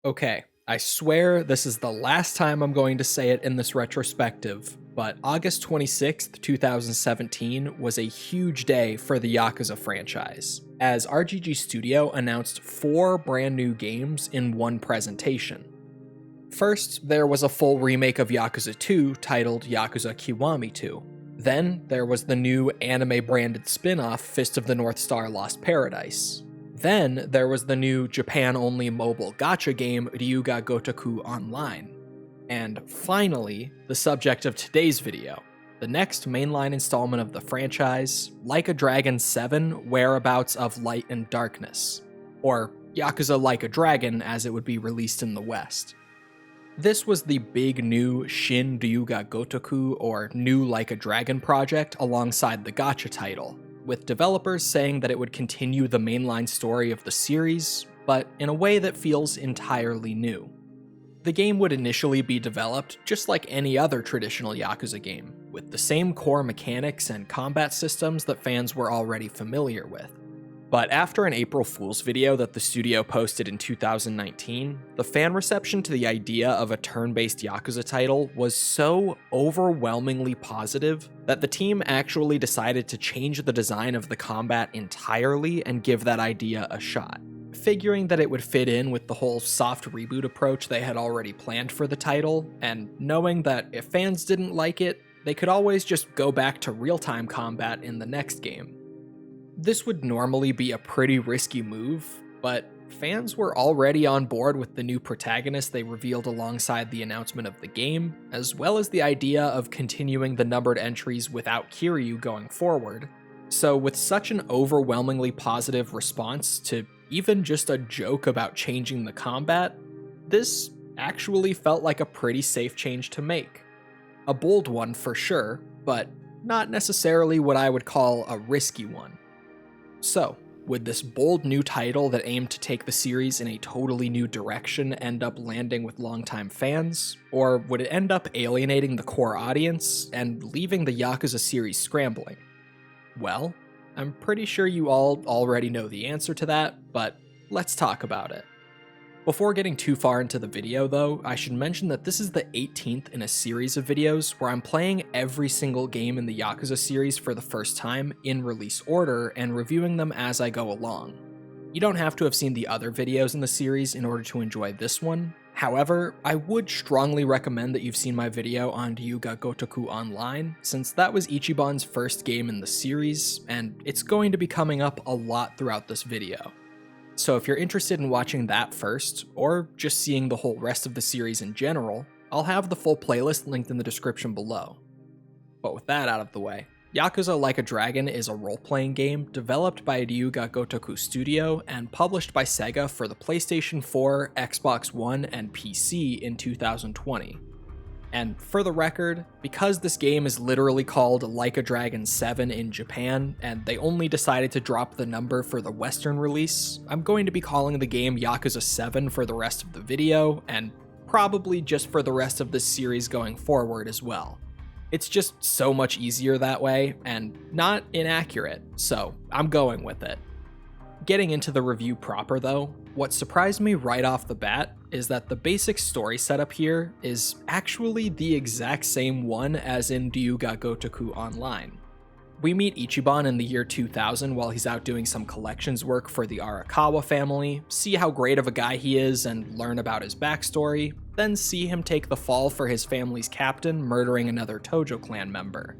Okay, I swear this is the last time I'm going to say it in this retrospective, but August 26th, 2017 was a huge day for the Yakuza franchise, as RGG Studio announced 4 brand new games in one presentation. First, there was a full remake of Yakuza 2 titled Yakuza Kiwami 2. Then, there was the new anime-branded spin-off Fist of the North Star Lost Paradise. Then, there was the new Japan-only mobile gacha game Ryuga Gotoku Online. And finally, the subject of today's video, the next mainline installment of the franchise, Like a Dragon 7 Whereabouts of Light and Darkness, or Yakuza Like a Dragon as it would be released in the West. This was the big new Shin Ryu Gotoku or New Like a Dragon project alongside the gacha title, with developers saying that it would continue the mainline story of the series, but in a way that feels entirely new. The game would initially be developed just like any other traditional Yakuza game, with the same core mechanics and combat systems that fans were already familiar with. But after an April Fool's video that the studio posted in 2019, the fan reception to the idea of a turn-based Yakuza title was so overwhelmingly positive that the team actually decided to change the design of the combat entirely and give that idea a shot, figuring that it would fit in with the whole soft reboot approach they had already planned for the title, and knowing that if fans didn't like it, they could always just go back to real-time combat in the next game. This would normally be a pretty risky move, but fans were already on board with the new protagonist they revealed alongside the announcement of the game, as well as the idea of continuing the numbered entries without Kiryu going forward. So with such an overwhelmingly positive response to even just a joke about changing the combat, this actually felt like a pretty safe change to make. A bold one for sure, but not necessarily what I would call a risky one. So, would this bold new title that aimed to take the series in a totally new direction end up landing with longtime fans? Or would it end up alienating the core audience and leaving the Yakuza series scrambling? Well, I'm pretty sure you all already know the answer to that, but let's talk about it. Before getting too far into the video though, I should mention that this is the 18th in a series of videos where I'm playing every single game in the Yakuza series for the first time in release order and reviewing them as I go along. You don't have to have seen the other videos in the series in order to enjoy this one. However, I would strongly recommend that you've seen my video on Ryuga Gotoku Online, since that was Ichiban's first game in the series, and it's going to be coming up a lot throughout this video. So if you're interested in watching that first, or just seeing the whole rest of the series in general, I'll have the full playlist linked in the description below. But with that out of the way, Yakuza Like a Dragon is a role-playing game developed by Ryuga Gotoku Studio and published by Sega for the PlayStation 4, Xbox One, and PC in 2020. And for the record, because this game is literally called Like a Dragon 7 in Japan, and they only decided to drop the number for the Western release, I'm going to be calling the game Yakuza 7 for the rest of the video, and probably just for the rest of this series going forward as well. It's just so much easier that way, and not inaccurate, so I'm going with it. Getting into the review proper though, what surprised me right off the bat is that the basic story setup here is actually the exact same one as in Ryuga Gotoku Online. We meet Ichiban in the year 2000 while he's out doing some collections work for the Arakawa family, see how great of a guy he is and learn about his backstory, then see him take the fall for his family's captain murdering another Tojo clan member.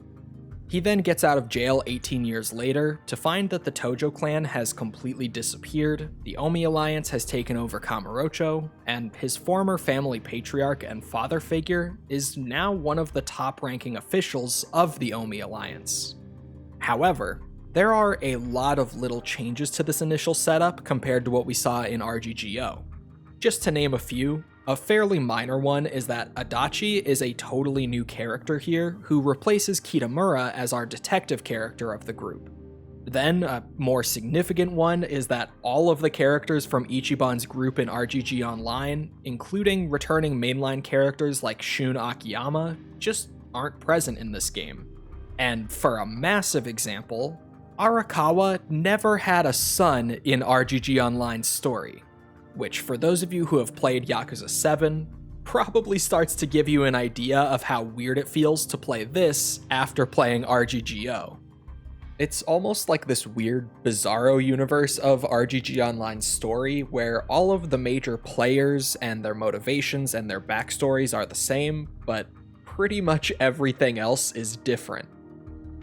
He then gets out of jail 18 years later to find that the Tojo clan has completely disappeared, the Omi Alliance has taken over Kamurocho, and his former family patriarch and father figure is now one of the top-ranking officials of the Omi Alliance. However, there are a lot of little changes to this initial setup compared to what we saw in RGGO. Just to name a few, a fairly minor one is that Adachi is a totally new character here who replaces Kitamura as our detective character of the group. Then, a more significant one is that all of the characters from Ichiban's group in RGG Online, including returning mainline characters like Shun Akiyama, just aren't present in this game. And for a massive example, Arakawa never had a son in RGG Online's story. which for those of you who have played Yakuza 7, probably starts to give you an idea of how weird it feels to play this after playing RGGO. It's almost like this weird bizarro universe of RGG Online's story where all of the major players and their motivations and their backstories are the same, but pretty much everything else is different.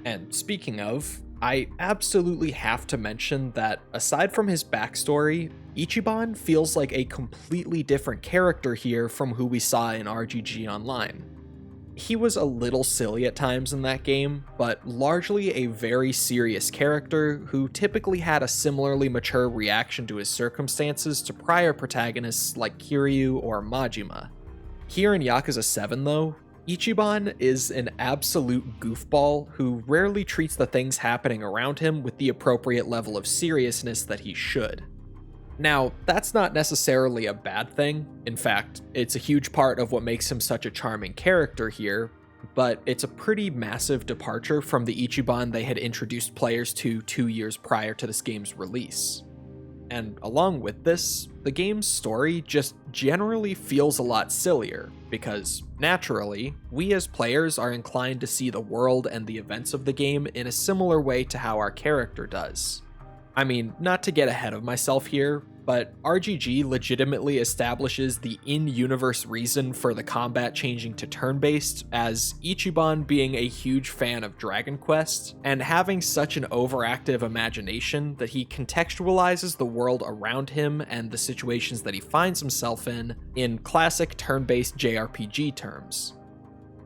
And speaking of, I absolutely have to mention that aside from his backstory, Ichiban feels like a completely different character here from who we saw in RGG Online. He was a little silly at times in that game, but largely a very serious character who typically had a similarly mature reaction to his circumstances to prior protagonists like Kiryu or Majima. Here in Yakuza 7 though, Ichiban is an absolute goofball who rarely treats the things happening around him with the appropriate level of seriousness that he should. Now, that's not necessarily a bad thing. In fact, it's a huge part of what makes him such a charming character here, but it's a pretty massive departure from the Ichiban they had introduced players to 2 years prior to this game's release. And along with this, the game's story just generally feels a lot sillier, because naturally, we as players are inclined to see the world and the events of the game in a similar way to how our character does. I mean, not to get ahead of myself here, but RGG legitimately establishes the in-universe reason for the combat changing to turn-based as Ichiban being a huge fan of Dragon Quest and having such an overactive imagination that he contextualizes the world around him and the situations that he finds himself in classic turn-based JRPG terms.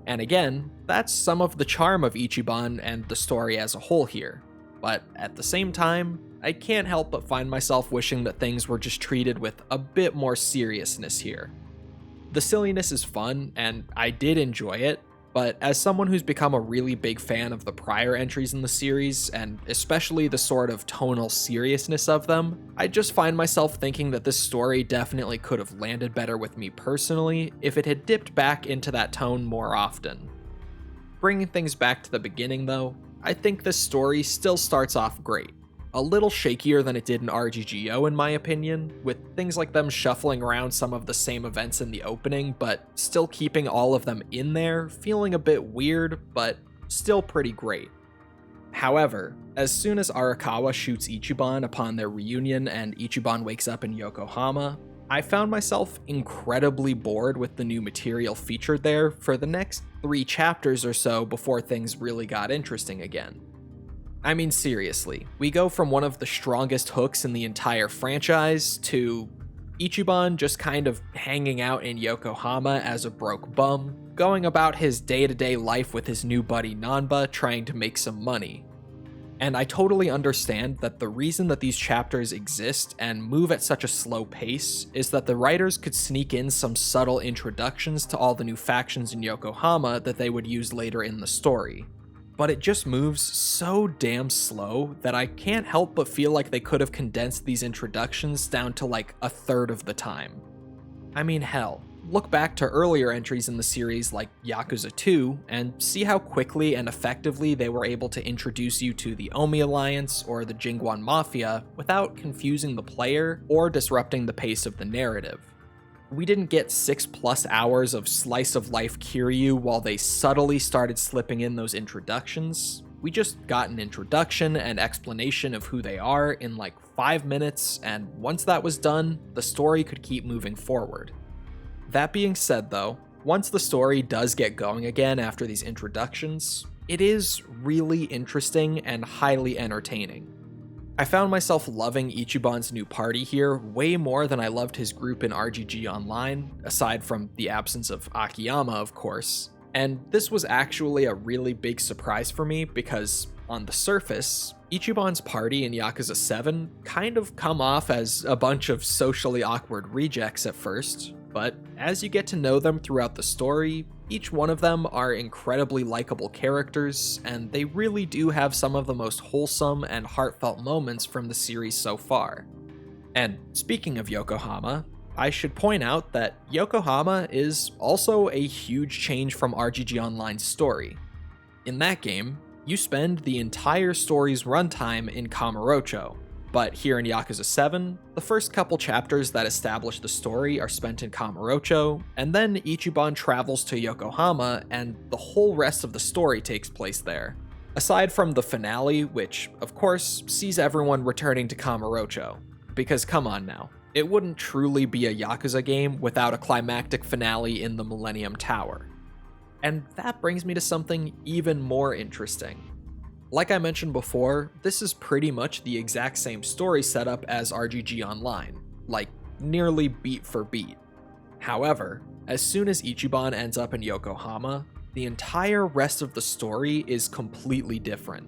And again, that's some of the charm of Ichiban and the story as a whole here. But at the same time, I can't help but find myself wishing that things were just treated with a bit more seriousness here. The silliness is fun, and I did enjoy it, but as someone who's become a really big fan of the prior entries in the series, and especially the sort of tonal seriousness of them, I just find myself thinking that this story definitely could have landed better with me personally if it had dipped back into that tone more often. Bringing things back to the beginning though, I think this story still starts off great. A little shakier than it did in RGGO in my opinion, with things like them shuffling around some of the same events in the opening, but still keeping all of them in there, feeling a bit weird, but still pretty great. However, as soon as Arakawa shoots Ichiban upon their reunion and Ichiban wakes up in Yokohama, I found myself incredibly bored with the new material featured there for the next 3 chapters or so before things really got interesting again. I mean, seriously, we go from one of the strongest hooks in the entire franchise to Ichiban just kind of hanging out in Yokohama as a broke bum, going about his day-to-day life with his new buddy Nanba trying to make some money. And I totally understand that the reason that these chapters exist and move at such a slow pace is that the writers could sneak in some subtle introductions to all the new factions in Yokohama that they would use later in the story. But it just moves so damn slow that I can't help but feel like they could have condensed these introductions down to like a third of the time. I mean, hell, look back to earlier entries in the series like Yakuza 2 and see how quickly and effectively they were able to introduce you to the Omi Alliance or the Jingguan Mafia without confusing the player or disrupting the pace of the narrative. We didn't get 6+ hours of slice-of-life Kiryu while they subtly started slipping in those introductions. We just got an introduction and explanation of who they are in like 5 minutes, and once that was done, the story could keep moving forward. That being said though, once the story does get going again after these introductions, it is really interesting and highly entertaining. I found myself loving Ichiban's new party here way more than I loved his group in RGG Online, aside from the absence of Akiyama, of course. And this was actually a really big surprise for me because, on the surface, Ichiban's party in Yakuza 7 kind of come off as a bunch of socially awkward rejects at first, but as you get to know them throughout the story, each one of them are incredibly likable characters, and they really do have some of the most wholesome and heartfelt moments from the series so far. And speaking of Yokohama, I should point out that Yokohama is also a huge change from RGG Online's story. In that game, you spend the entire story's runtime in Kamurocho, But here in Yakuza 7, the first couple chapters that establish the story are spent in Kamurocho, and then Ichiban travels to Yokohama, and the whole rest of the story takes place there. Aside from the finale, which, of course, sees everyone returning to Kamurocho. Because come on now, it wouldn't truly be a Yakuza game without a climactic finale in the Millennium Tower. And that brings me to something even more interesting. Like I mentioned before, this is pretty much the exact same story setup as RGG Online, like nearly beat for beat. However, as soon as Ichiban ends up in Yokohama, the entire rest of the story is completely different.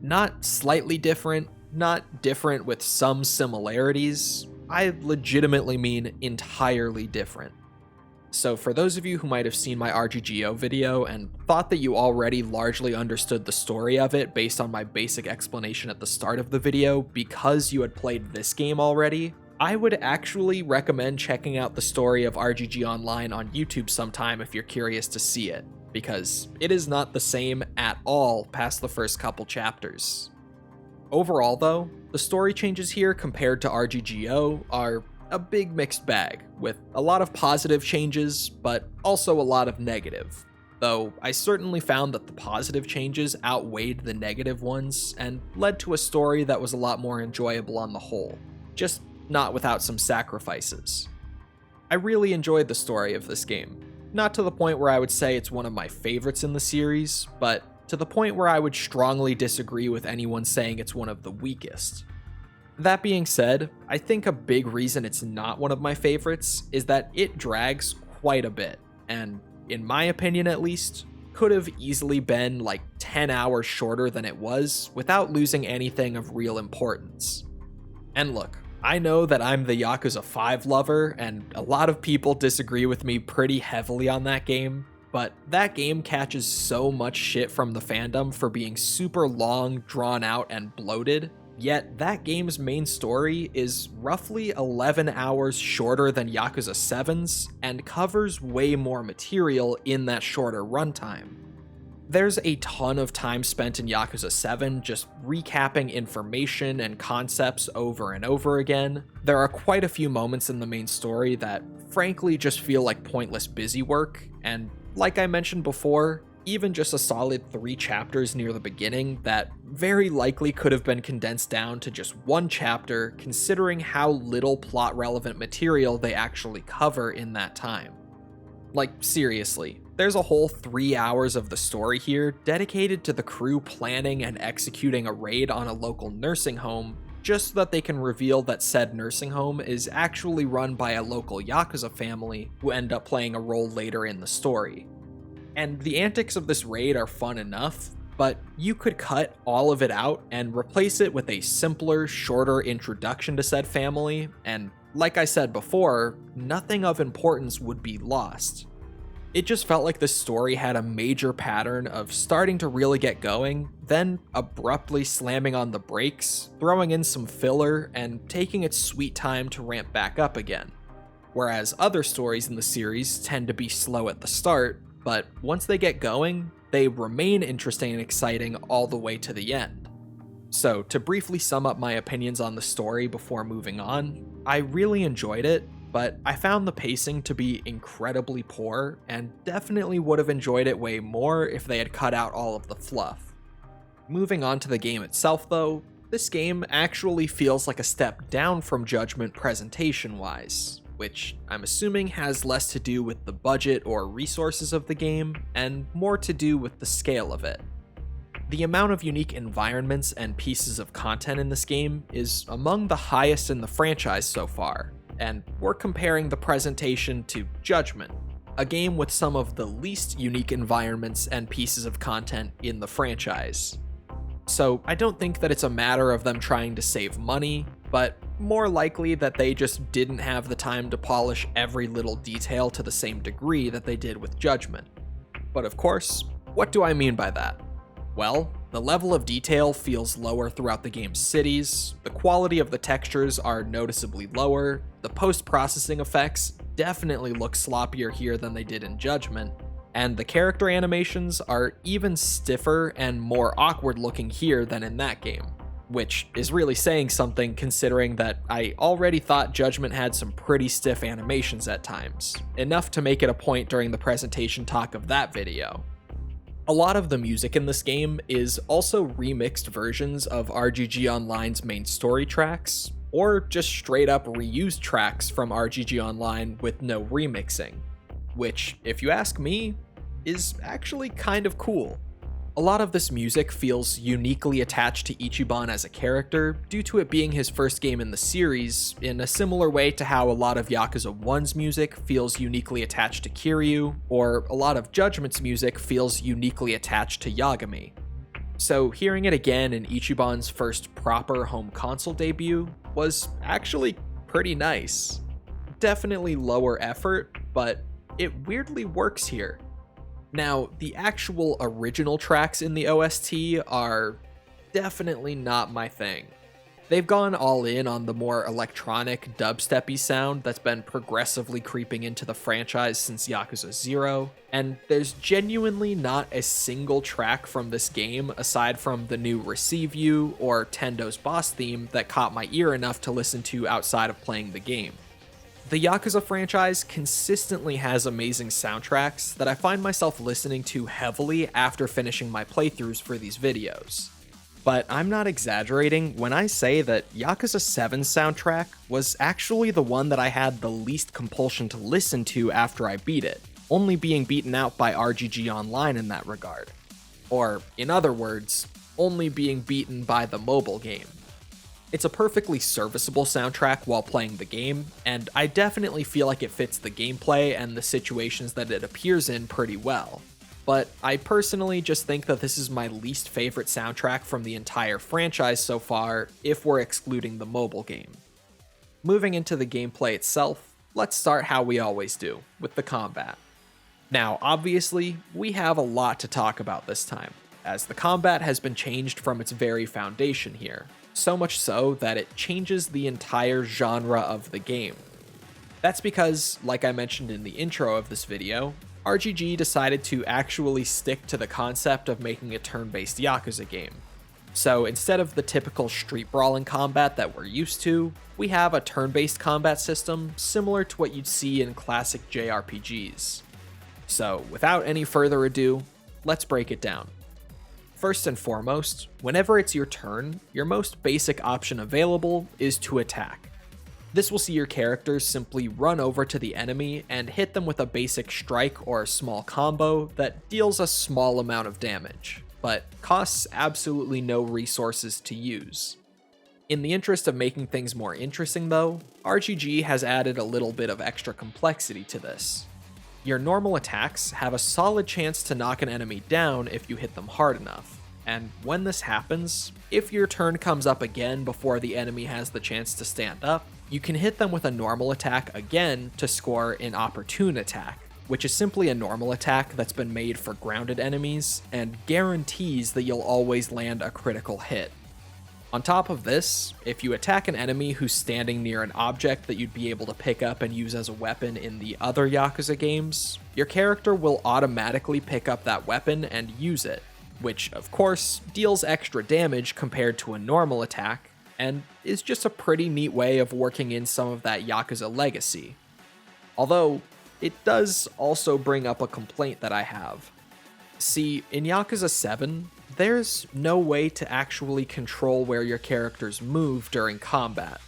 Not slightly different, not different with some similarities, I legitimately mean entirely different. So for those of you who might have seen my RGGO video and thought that you already largely understood the story of it based on my basic explanation at the start of the video because you had played this game already, I would actually recommend checking out the story of RGG Online on YouTube sometime if you're curious to see it, because it is not the same at all past the first couple chapters. Overall though, the story changes here compared to RGGO are a big mixed bag, with a lot of positive changes, but also a lot of negative. Though I certainly found that the positive changes outweighed the negative ones and led to a story that was a lot more enjoyable on the whole, just not without some sacrifices. I really enjoyed the story of this game, not to the point where I would say it's one of my favorites in the series, but to the point where I would strongly disagree with anyone saying it's one of the weakest. That being said, I think a big reason it's not one of my favorites is that it drags quite a bit, and in my opinion at least, could have easily been like 10 hours shorter than it was without losing anything of real importance. And look, I know that I'm the Yakuza 5 lover, and a lot of people disagree with me pretty heavily on that game, but that game catches so much shit from the fandom for being super long, drawn out, and bloated. Yet that game's main story is roughly 11 hours shorter than Yakuza 7's and covers way more material in that shorter runtime. There's a ton of time spent in Yakuza 7 just recapping information and concepts over and over again. There are quite a few moments in the main story that frankly just feel like pointless busy work, and like I mentioned before, even just a solid 3 chapters near the beginning that very likely could have been condensed down to just 1 chapter considering how little plot relevant material they actually cover in that time. Like seriously, there's a whole 3 hours of the story here dedicated to the crew planning and executing a raid on a local nursing home just so that they can reveal that said nursing home is actually run by a local Yakuza family who end up playing a role later in the story. And the antics of this raid are fun enough, but you could cut all of it out and replace it with a simpler, shorter introduction to said family, and like I said before, nothing of importance would be lost. It just felt like this story had a major pattern of starting to really get going, then abruptly slamming on the brakes, throwing in some filler, and taking its sweet time to ramp back up again. Whereas other stories in the series tend to be slow at the start, but once they get going, they remain interesting and exciting all the way to the end. So to briefly sum up my opinions on the story before moving on, I really enjoyed it, but I found the pacing to be incredibly poor and definitely would have enjoyed it way more if they had cut out all of the fluff. Moving on to the game itself though, this game actually feels like a step down from Judgment presentation-wise, which I'm assuming has less to do with the budget or resources of the game, and more to do with the scale of it. The amount of unique environments and pieces of content in this game is among the highest in the franchise so far, and we're comparing the presentation to Judgment, a game with some of the least unique environments and pieces of content in the franchise. So I don't think that it's a matter of them trying to save money, but more likely that they just didn't have the time to polish every little detail to the same degree that they did with Judgment. But of course, what do I mean by that? Well, the level of detail feels lower throughout the game's cities, the quality of the textures are noticeably lower, the post-processing effects definitely look sloppier here than they did in Judgment, and the character animations are even stiffer and more awkward looking here than in that game. which is really saying something considering that I already thought Judgment had some pretty stiff animations at times, enough to make it a point during the presentation talk of that video. A lot of the music in this game is also remixed versions of RGG Online's main story tracks, or just straight up reused tracks from RGG Online with no remixing, which, if you ask me, is actually kind of cool. A lot of this music feels uniquely attached to Ichiban as a character due to it being his first game in the series, in a similar way to how a lot of Yakuza 1's music feels uniquely attached to Kiryu, or a lot of Judgment's music feels uniquely attached to Yagami. So hearing it again in Ichiban's first proper home console debut was actually pretty nice. Definitely lower effort, but it weirdly works here. Now, the actual original tracks in the OST are definitely not my thing. They've gone all in on the more electronic, dubsteppy sound that's been progressively creeping into the franchise since Yakuza 0, and there's genuinely not a single track from this game aside from the new Receive You or Tendo's boss theme that caught my ear enough to listen to outside of playing the game. The Yakuza franchise consistently has amazing soundtracks that I find myself listening to heavily after finishing my playthroughs for these videos. But I'm not exaggerating when I say that Yakuza 7's soundtrack was actually the one that I had the least compulsion to listen to after I beat it, only being beaten out by RGG Online in that regard. Or, in other words, only being beaten by the mobile game. It's a perfectly serviceable soundtrack while playing the game, and I definitely feel like it fits the gameplay and the situations that it appears in pretty well. But I personally just think that this is my least favorite soundtrack from the entire franchise so far, if we're excluding the mobile game. Moving into the gameplay itself, let's start how we always do, with the combat. Now, obviously, we have a lot to talk about this time, as the combat has been changed from its very foundation here. So much so that it changes the entire genre of the game. That's because, like I mentioned in the intro of this video, RGG decided to actually stick to the concept of making a turn-based Yakuza game. So instead of the typical street brawling combat that we're used to, we have a turn-based combat system similar to what you'd see in classic JRPGs. So without any further ado, let's break it down. First and foremost, whenever it's your turn, your most basic option available is to attack. This will see your characters simply run over to the enemy and hit them with a basic strike or a small combo that deals a small amount of damage, but costs absolutely no resources to use. In the interest of making things more interesting though, RGG has added a little bit of extra complexity to this. Your normal attacks have a solid chance to knock an enemy down if you hit them hard enough, and when this happens, if your turn comes up again before the enemy has the chance to stand up, you can hit them with a normal attack again to score an opportune attack, which is simply a normal attack that's been made for grounded enemies and guarantees that you'll always land a critical hit. On top of this, if you attack an enemy who's standing near an object that you'd be able to pick up and use as a weapon in the other Yakuza games, your character will automatically pick up that weapon and use it, which of course deals extra damage compared to a normal attack, and is just a pretty neat way of working in some of that Yakuza legacy. Although, it does also bring up a complaint that I have. See, in Yakuza 7, there's no way to actually control where your characters move during combat.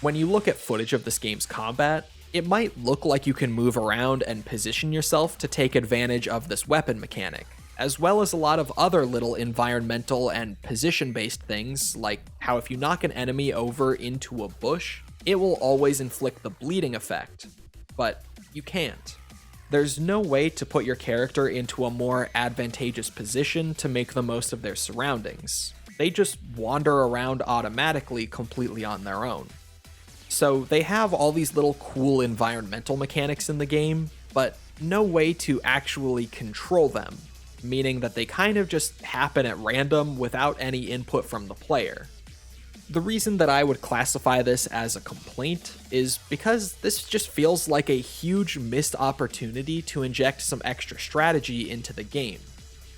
When you look at footage of this game's combat, it might look like you can move around and position yourself to take advantage of this weapon mechanic, as well as a lot of other little environmental and position-based things, like how if you knock an enemy over into a bush, it will always inflict the bleeding effect, but you can't. There's no way to put your character into a more advantageous position to make the most of their surroundings. They just wander around automatically completely on their own. So they have all these little cool environmental mechanics in the game, but no way to actually control them, meaning that they kind of just happen at random without any input from the player. The reason that I would classify this as a complaint is because this just feels like a huge missed opportunity to inject some extra strategy into the game.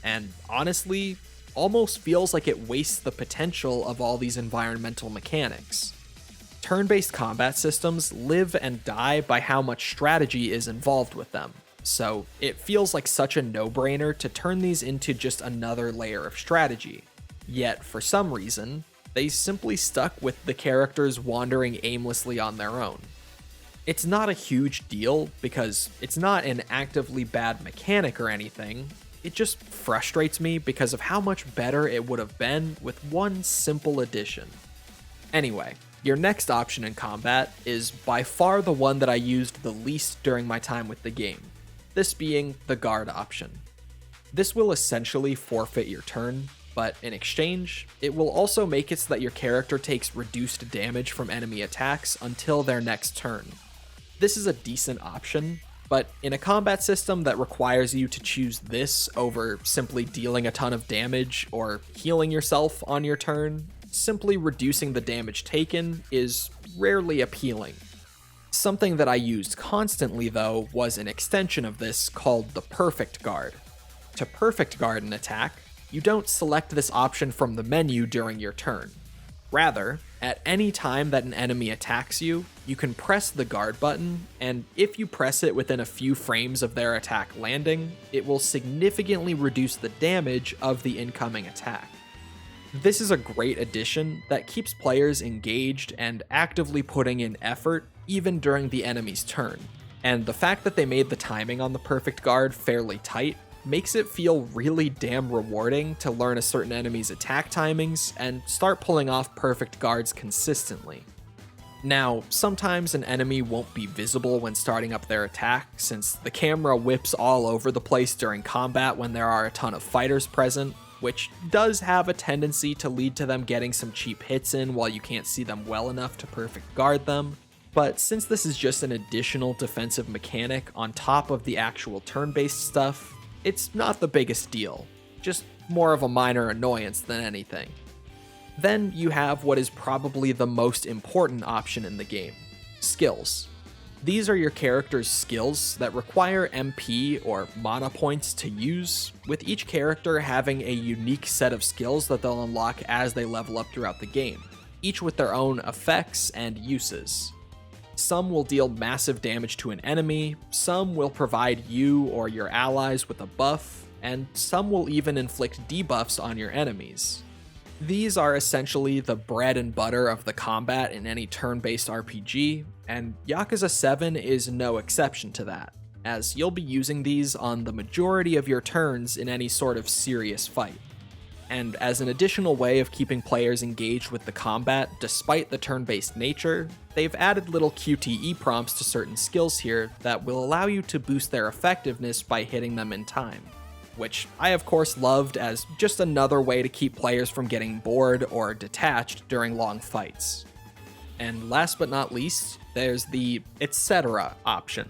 And honestly, almost feels like it wastes the potential of all these environmental mechanics. Turn-based combat systems live and die by how much strategy is involved with them, so it feels like such a no-brainer to turn these into just another layer of strategy. Yet, for some reason, they simply stuck with the characters wandering aimlessly on their own. It's not a huge deal because it's not an actively bad mechanic or anything, it just frustrates me because of how much better it would have been with one simple addition. Anyway, your next option in combat is by far the one that I used the least during my time with the game, this being the guard option. This will essentially forfeit your turn, but in exchange, it will also make it so that your character takes reduced damage from enemy attacks until their next turn. This is a decent option, but in a combat system that requires you to choose this over simply dealing a ton of damage or healing yourself on your turn, simply reducing the damage taken is rarely appealing. Something that I used constantly though was an extension of this called the Perfect Guard. To Perfect Guard an attack, you don't select this option from the menu during your turn. Rather, at any time that an enemy attacks you, you can press the guard button, and if you press it within a few frames of their attack landing, it will significantly reduce the damage of the incoming attack. This is a great addition that keeps players engaged and actively putting in effort even during the enemy's turn, and the fact that they made the timing on the Perfect Guard fairly tight makes it feel really damn rewarding to learn a certain enemy's attack timings and start pulling off perfect guards consistently. Now, sometimes an enemy won't be visible when starting up their attack, since the camera whips all over the place during combat when there are a ton of fighters present, which does have a tendency to lead to them getting some cheap hits in while you can't see them well enough to perfect guard them. But since this is just an additional defensive mechanic on top of the actual turn-based stuff, it's not the biggest deal, just more of a minor annoyance than anything. Then you have what is probably the most important option in the game, skills. These are your character's skills that require MP or mana points to use, with each character having a unique set of skills that they'll unlock as they level up throughout the game, each with their own effects and uses. Some will deal massive damage to an enemy, some will provide you or your allies with a buff, and some will even inflict debuffs on your enemies. These are essentially the bread and butter of the combat in any turn-based RPG, and Yakuza 7 is no exception to that, as you'll be using these on the majority of your turns in any sort of serious fight. And as an additional way of keeping players engaged with the combat despite the turn-based nature, they've added little QTE prompts to certain skills here that will allow you to boost their effectiveness by hitting them in time, which I of course loved as just another way to keep players from getting bored or detached during long fights. And last but not least, there's the etc. option.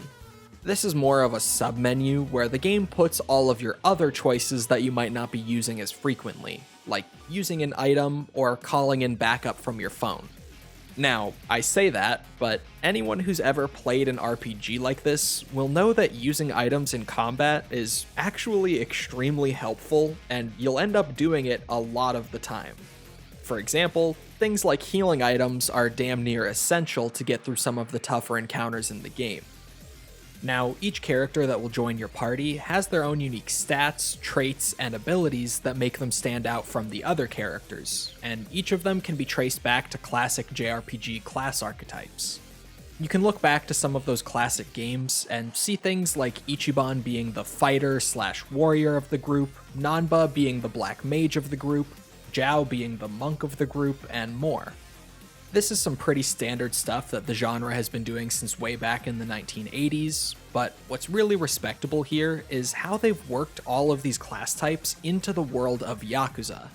This is more of a submenu where the game puts all of your other choices that you might not be using as frequently, like using an item or calling in backup from your phone. Now, I say that, but anyone who's ever played an RPG like this will know that using items in combat is actually extremely helpful, and you'll end up doing it a lot of the time. For example, things like healing items are damn near essential to get through some of the tougher encounters in the game. Now, each character that will join your party has their own unique stats, traits, and abilities that make them stand out from the other characters, and each of them can be traced back to classic JRPG class archetypes. You can look back to some of those classic games and see things like Ichiban being the fighter/warrior of the group, Nanba being the black mage of the group, Zhao being the monk of the group, and more. This is some pretty standard stuff that the genre has been doing since way back in the 1980s, but what's really respectable here is how they've worked all of these class types into the world of Yakuza.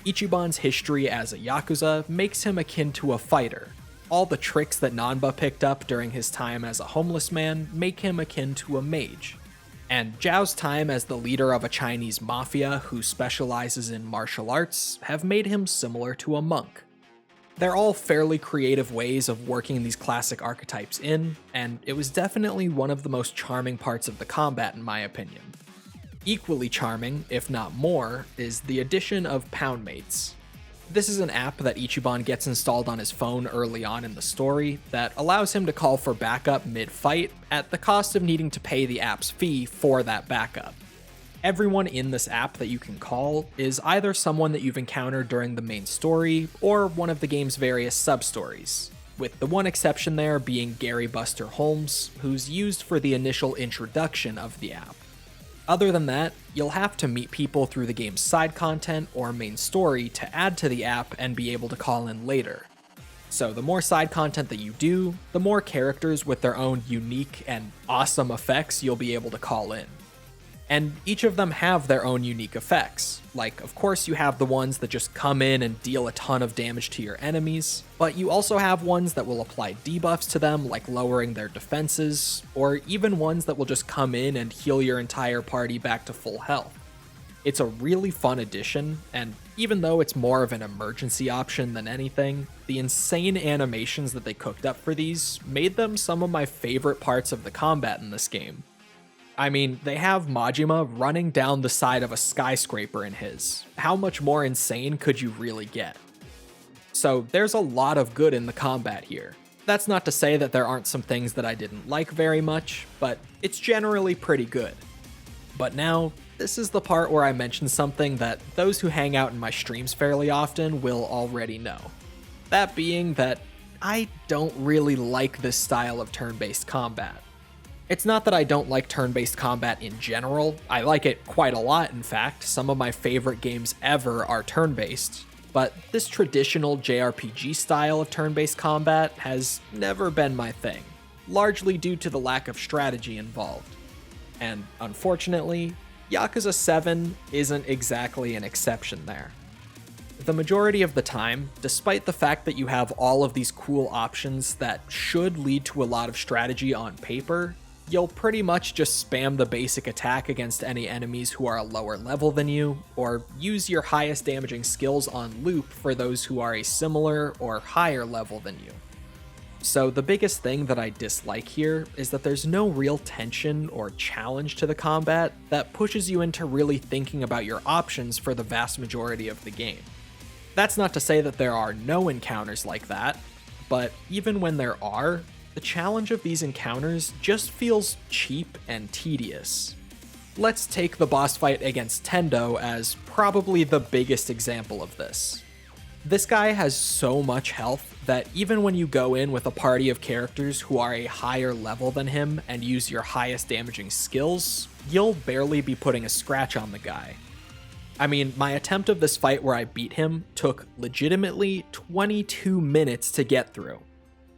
Ichiban's history as a Yakuza makes him akin to a fighter. All the tricks that Nanba picked up during his time as a homeless man make him akin to a mage. And Zhao's time as the leader of a Chinese mafia who specializes in martial arts have made him similar to a monk. They're all fairly creative ways of working these classic archetypes in, and it was definitely one of the most charming parts of the combat in my opinion. Equally charming, if not more, is the addition of Poundmates. This is an app that Ichiban gets installed on his phone early on in the story that allows him to call for backup mid-fight at the cost of needing to pay the app's fee for that backup. Everyone in this app that you can call is either someone that you've encountered during the main story or one of the game's various sub-stories, with the one exception there being Gary Buster Holmes, who's used for the initial introduction of the app. Other than that, you'll have to meet people through the game's side content or main story to add to the app and be able to call in later. So the more side content that you do, the more characters with their own unique and awesome effects you'll be able to call in. And each of them have their own unique effects. Like, of course, you have the ones that just come in and deal a ton of damage to your enemies, but you also have ones that will apply debuffs to them, like lowering their defenses, or even ones that will just come in and heal your entire party back to full health. It's a really fun addition, and even though it's more of an emergency option than anything, the insane animations that they cooked up for these made them some of my favorite parts of the combat in this game. I mean, they have Majima running down the side of a skyscraper in his. How much more insane could you really get? So there's a lot of good in the combat here. That's not to say that there aren't some things that I didn't like very much, but it's generally pretty good. But now, this is the part where I mention something that those who hang out in my streams fairly often will already know. That being that I don't really like this style of turn-based combat. It's not that I don't like turn-based combat in general, I like it quite a lot in fact, some of my favorite games ever are turn-based, but this traditional JRPG style of turn-based combat has never been my thing, largely due to the lack of strategy involved. And unfortunately, Yakuza 7 isn't exactly an exception there. The majority of the time, despite the fact that you have all of these cool options that should lead to a lot of strategy on paper, you'll pretty much just spam the basic attack against any enemies who are a lower level than you, or use your highest damaging skills on loop for those who are a similar or higher level than you. So the biggest thing that I dislike here is that there's no real tension or challenge to the combat that pushes you into really thinking about your options for the vast majority of the game. That's not to say that there are no encounters like that, but even when there are, the challenge of these encounters just feels cheap and tedious. Let's take the boss fight against Tendo as probably the biggest example of this. This guy has so much health that even when you go in with a party of characters who are a higher level than him and use your highest damaging skills, you'll barely be putting a scratch on the guy. I mean, my attempt of this fight where I beat him took legitimately 22 minutes to get through.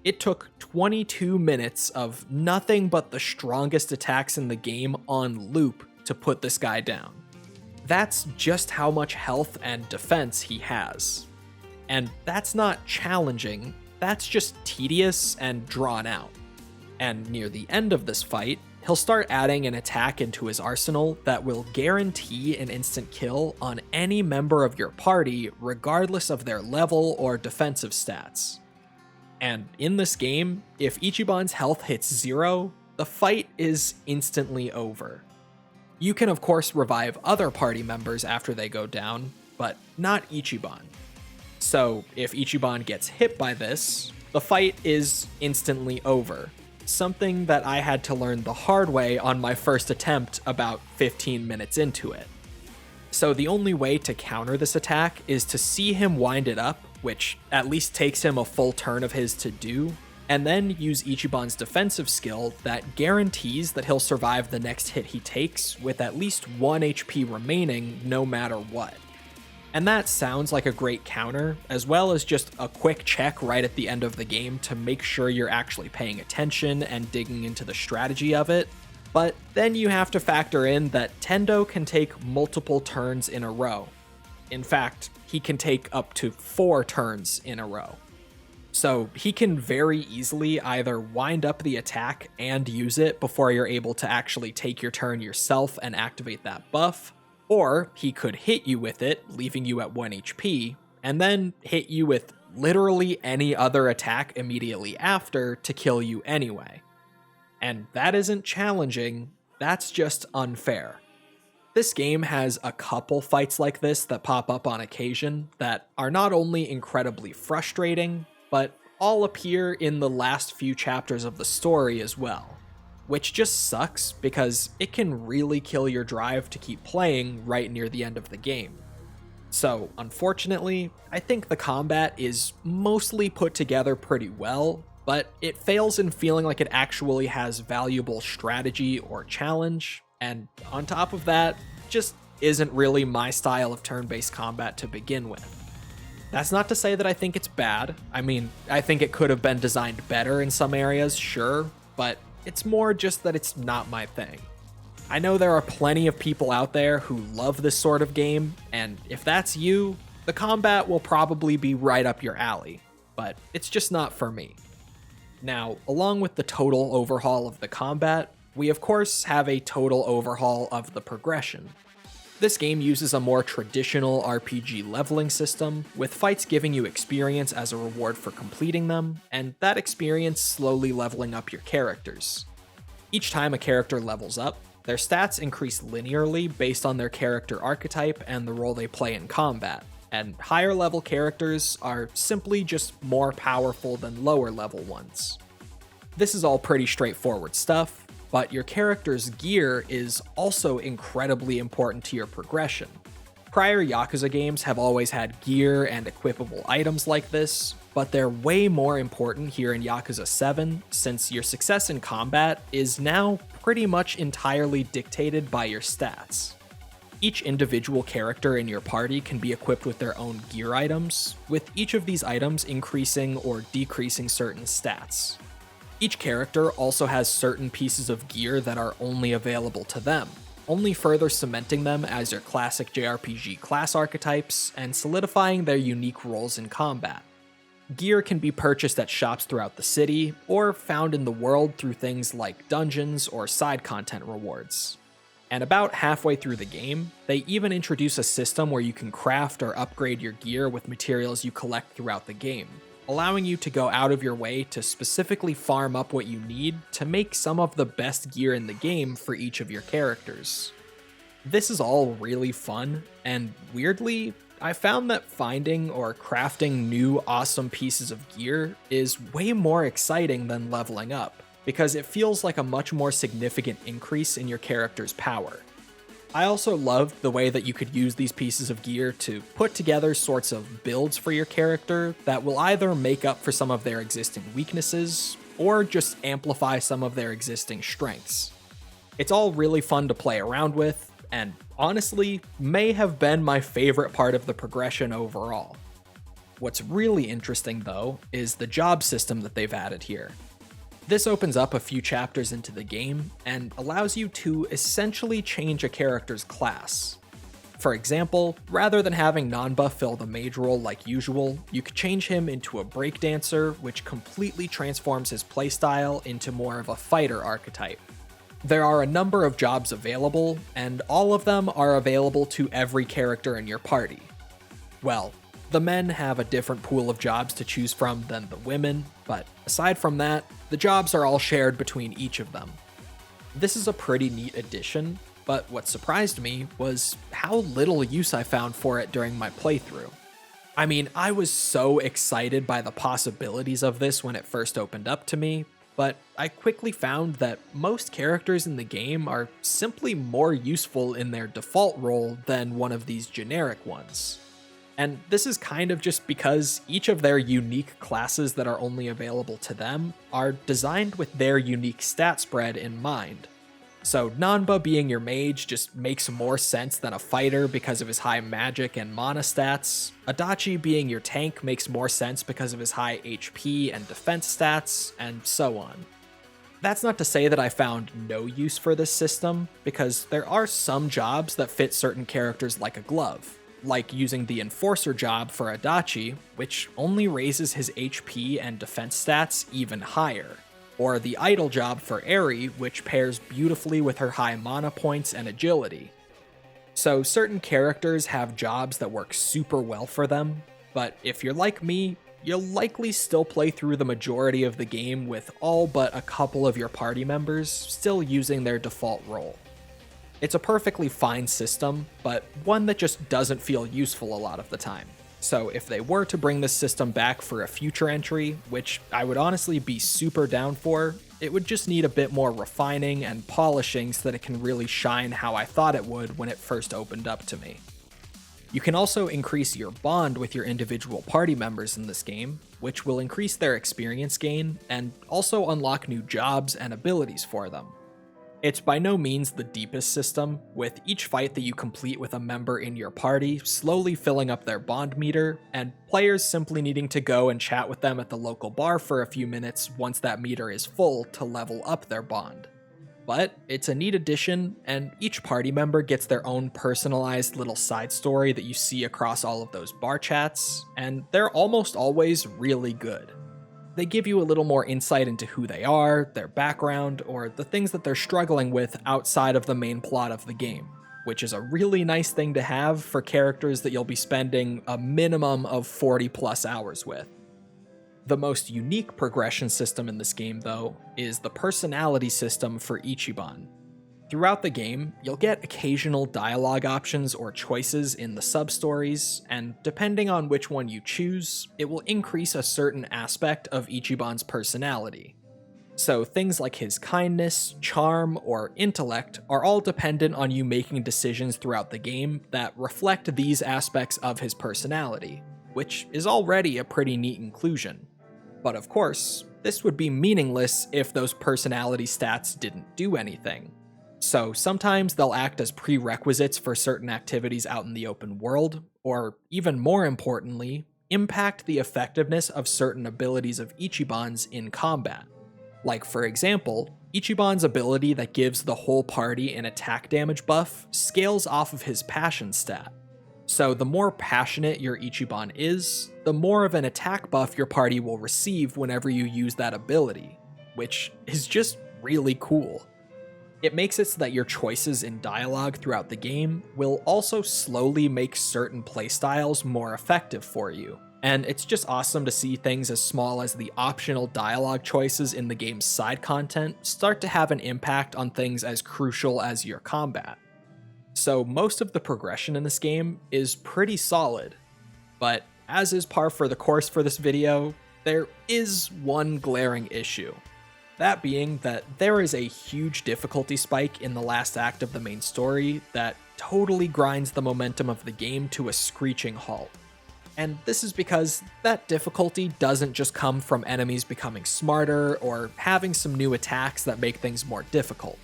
It took 22 minutes of nothing but the strongest attacks in the game on loop to put this guy down. That's just how much health and defense he has. And that's not challenging, that's just tedious and drawn out. And near the end of this fight, he'll start adding an attack into his arsenal that will guarantee an instant kill on any member of your party regardless of their level or defensive stats. And in this game, if Ichiban's health hits 0, the fight is instantly over. You can of course revive other party members after they go down, but not Ichiban. So if Ichiban gets hit by this, the fight is instantly over. Something that I had to learn the hard way on my first attempt about 15 minutes into it. So the only way to counter this attack is to see him wind it up, which at least takes him a full turn of his to do, and then use Ichiban's defensive skill that guarantees that he'll survive the next hit he takes with at least 1 HP remaining no matter what. And that sounds like a great counter, as well as just a quick check right at the end of the game to make sure you're actually paying attention and digging into the strategy of it, but then you have to factor in that Tendo can take multiple turns in a row. In fact, he can take up to 4 turns in a row. So he can very easily either wind up the attack and use it before you're able to actually take your turn yourself and activate that buff, or he could hit you with it, leaving you at 1 HP, and then hit you with literally any other attack immediately after to kill you anyway. And that isn't challenging, that's just unfair. This game has a couple fights like this that pop up on occasion that are not only incredibly frustrating, but all appear in the last few chapters of the story as well, which just sucks because it can really kill your drive to keep playing right near the end of the game. So, unfortunately, I think the combat is mostly put together pretty well, but it fails in feeling like it actually has valuable strategy or challenge, and on top of that, just isn't really my style of turn-based combat to begin with. That's not to say that I think it's bad. I mean, I think it could have been designed better in some areas, sure, but it's more just that it's not my thing. I know there are plenty of people out there who love this sort of game, and if that's you, the combat will probably be right up your alley, but it's just not for me. Now, along with the total overhaul of the combat, we of course have a total overhaul of the progression. This game uses a more traditional RPG leveling system, with fights giving you experience as a reward for completing them, and that experience slowly leveling up your characters. Each time a character levels up, their stats increase linearly based on their character archetype and the role they play in combat, and higher level characters are simply just more powerful than lower level ones. This is all pretty straightforward stuff, but your character's gear is also incredibly important to your progression. Prior Yakuza games have always had gear and equipable items like this, but they're way more important here in Yakuza 7 since your success in combat is now pretty much entirely dictated by your stats. Each individual character in your party can be equipped with their own gear items, with each of these items increasing or decreasing certain stats. Each character also has certain pieces of gear that are only available to them, only further cementing them as your classic JRPG class archetypes and solidifying their unique roles in combat. Gear can be purchased at shops throughout the city, or found in the world through things like dungeons or side content rewards. And about halfway through the game, they even introduce a system where you can craft or upgrade your gear with materials you collect throughout the game, allowing you to go out of your way to specifically farm up what you need to make some of the best gear in the game for each of your characters. This is all really fun, and weirdly, I found that finding or crafting new awesome pieces of gear is way more exciting than leveling up, because it feels like a much more significant increase in your character's power. I also loved the way that you could use these pieces of gear to put together sorts of builds for your character that will either make up for some of their existing weaknesses, or just amplify some of their existing strengths. It's all really fun to play around with, and honestly, may have been my favorite part of the progression overall. What's really interesting though, is the job system that they've added here. This opens up a few chapters into the game and allows you to essentially change a character's class. For example, rather than having Nanba fill the mage role like usual, you could change him into a breakdancer, which completely transforms his playstyle into more of a fighter archetype. There are a number of jobs available, and all of them are available to every character in your party. Well, the men have a different pool of jobs to choose from than the women, but aside from that, the jobs are all shared between each of them. This is a pretty neat addition, but what surprised me was how little use I found for it during my playthrough. I mean, I was so excited by the possibilities of this when it first opened up to me, but I quickly found that most characters in the game are simply more useful in their default role than one of these generic ones. And this is kind of just because each of their unique classes that are only available to them are designed with their unique stat spread in mind. So Nanba being your mage just makes more sense than a fighter because of his high magic and mana stats. Adachi being your tank makes more sense because of his high HP and defense stats, and so on. That's not to say that I found no use for this system, because there are some jobs that fit certain characters like a glove, like using the Enforcer job for Adachi, which only raises his HP and defense stats even higher, or the Idol job for Eri, which pairs beautifully with her high mana points and agility. So certain characters have jobs that work super well for them, but if you're like me, you'll likely still play through the majority of the game with all but a couple of your party members still using their default role. It's a perfectly fine system, but one that just doesn't feel useful a lot of the time. So if they were to bring this system back for a future entry, which I would honestly be super down for, it would just need a bit more refining and polishing so that it can really shine how I thought it would when it first opened up to me. You can also increase your bond with your individual party members in this game, which will increase their experience gain and also unlock new jobs and abilities for them. It's by no means the deepest system, with each fight that you complete with a member in your party slowly filling up their bond meter, and players simply needing to go and chat with them at the local bar for a few minutes once that meter is full to level up their bond. But it's a neat addition, and each party member gets their own personalized little side story that you see across all of those bar chats, and they're almost always really good. They give you a little more insight into who they are, their background, or the things that they're struggling with outside of the main plot of the game, which is a really nice thing to have for characters that you'll be spending a minimum of 40 plus hours with. The most unique progression system in this game, though, is the personality system for Ichiban. Throughout the game, you'll get occasional dialogue options or choices in the sub-stories, and depending on which one you choose, it will increase a certain aspect of Ichiban's personality. So things like his kindness, charm, or intellect are all dependent on you making decisions throughout the game that reflect these aspects of his personality, which is already a pretty neat inclusion. But of course, this would be meaningless if those personality stats didn't do anything. So sometimes they'll act as prerequisites for certain activities out in the open world, or even more importantly, impact the effectiveness of certain abilities of Ichiban's in combat. Like for example, Ichiban's ability that gives the whole party an attack damage buff scales off of his passion stat. So the more passionate your Ichiban is, the more of an attack buff your party will receive whenever you use that ability, which is just really cool. It makes it so that your choices in dialogue throughout the game will also slowly make certain playstyles more effective for you, and it's just awesome to see things as small as the optional dialogue choices in the game's side content start to have an impact on things as crucial as your combat. So most of the progression in this game is pretty solid, but as is par for the course for this video, there is one glaring issue. That being that there is a huge difficulty spike in the last act of the main story that totally grinds the momentum of the game to a screeching halt. And this is because that difficulty doesn't just come from enemies becoming smarter or having some new attacks that make things more difficult.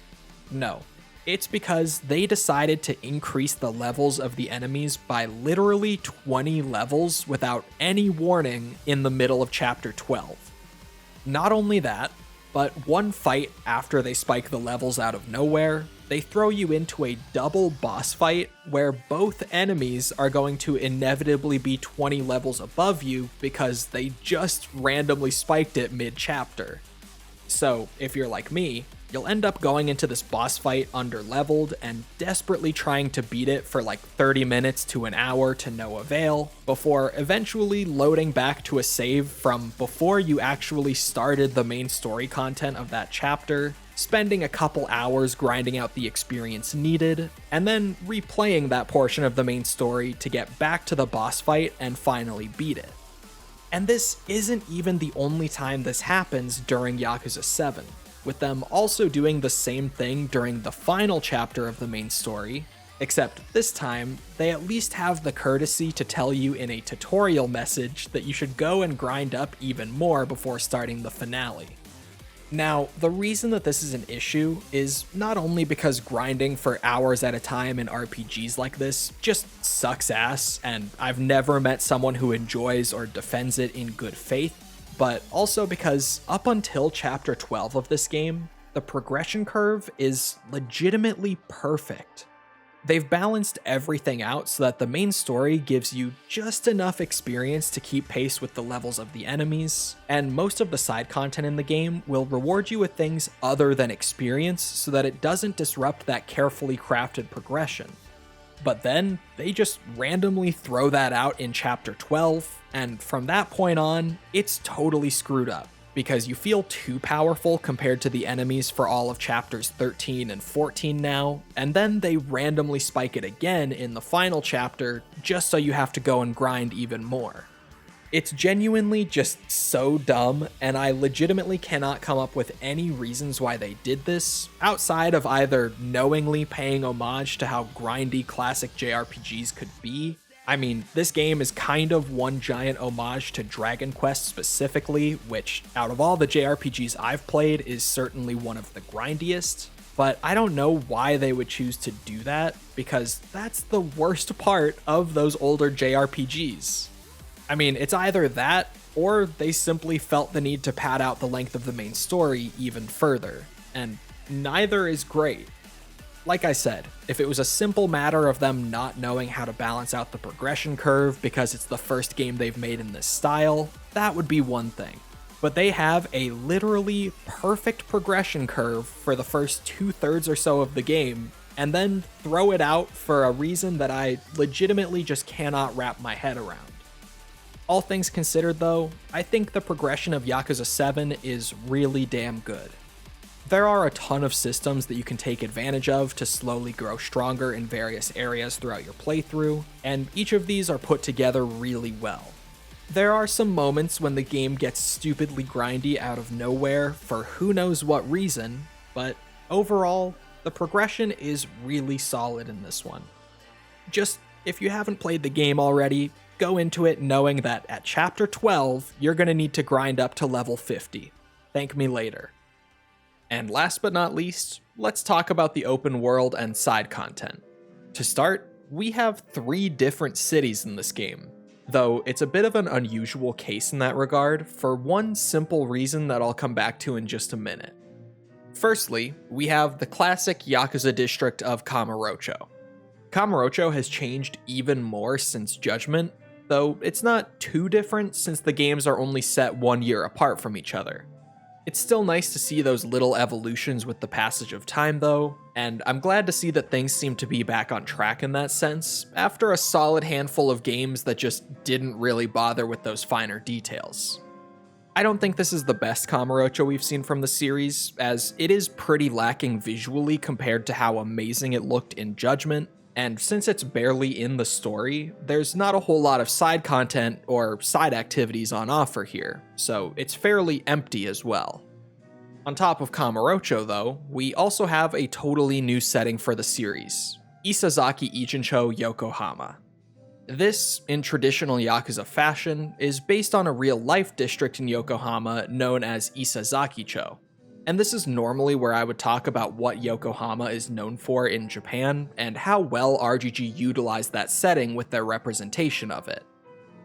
No, it's because they decided to increase the levels of the enemies by literally 20 levels without any warning in the middle of chapter 12. Not only that, but one fight after they spike the levels out of nowhere, they throw you into a double boss fight where both enemies are going to inevitably be 20 levels above you because they just randomly spiked it mid-chapter. So, if you're like me, you'll end up going into this boss fight under-leveled and desperately trying to beat it for like 30 minutes to an hour to no avail, before eventually loading back to a save from before you actually started the main story content of that chapter, spending a couple hours grinding out the experience needed, and then replaying that portion of the main story to get back to the boss fight and finally beat it. And this isn't even the only time this happens during Yakuza 7. With them also doing the same thing during the final chapter of the main story, except this time, they at least have the courtesy to tell you in a tutorial message that you should go and grind up even more before starting the finale. Now, the reason that this is an issue is not only because grinding for hours at a time in RPGs like this just sucks ass, and I've never met someone who enjoys or defends it in good faith, but also because up until chapter 12 of this game, the progression curve is legitimately perfect. They've balanced everything out so that the main story gives you just enough experience to keep pace with the levels of the enemies, and most of the side content in the game will reward you with things other than experience so that it doesn't disrupt that carefully crafted progression. But then, they just randomly throw that out in chapter 12, and from that point on, it's totally screwed up. because you feel too powerful compared to the enemies for all of chapters 13 and 14 now, and then they randomly spike it again in the final chapter just so you have to go and grind even more. It's genuinely just so dumb, and I legitimately cannot come up with any reasons why they did this, outside of either knowingly paying homage to how grindy classic JRPGs could be. I mean, this game is kind of one giant homage to Dragon Quest specifically, which, out of all the JRPGs I've played, is certainly one of the grindiest, but I don't know why they would choose to do that, because that's the worst part of those older JRPGs. I mean, it's either that, or they simply felt the need to pad out the length of the main story even further, and neither is great. Like I said, if it was a simple matter of them not knowing how to balance out the progression curve because it's the first game they've made in this style, that would be one thing. But they have a literally perfect progression curve for the first 2/3 or so of the game, and then throw it out for a reason that I legitimately just cannot wrap my head around. All things considered though, I think the progression of Yakuza 7 is really damn good. There are a ton of systems that you can take advantage of to slowly grow stronger in various areas throughout your playthrough, and each of these are put together really well. There are some moments when the game gets stupidly grindy out of nowhere for who knows what reason, but overall, the progression is really solid in this one. Just, if you haven't played the game already, go into it knowing that at chapter 12, you're gonna need to grind up to level 50. Thank me later. And last but not least, let's talk about the open world and side content. To start, we have 3 different cities in this game, though it's a bit of an unusual case in that regard for one simple reason that I'll come back to in just a minute. Firstly, we have the classic Yakuza district of Kamurocho. Kamurocho has changed even more since Judgment, though it's not too different since the games are only set 1 year apart from each other. It's still nice to see those little evolutions with the passage of time though, and I'm glad to see that things seem to be back on track in that sense, after a solid handful of games that just didn't really bother with those finer details. I don't think this is the best Kamurocho we've seen from the series, as it is pretty lacking visually compared to how amazing it looked in Judgment, and since it's barely in the story, there's not a whole lot of side content or side activities on offer here, so it's fairly empty as well. On top of Kamurocho though, we also have a totally new setting for the series, Isazaki Ichincho Yokohama. This, in traditional Yakuza fashion, is based on a real-life district in Yokohama known as Isazaki-cho. And this is normally where I would talk about what Yokohama is known for in Japan, and how well RGG utilized that setting with their representation of it.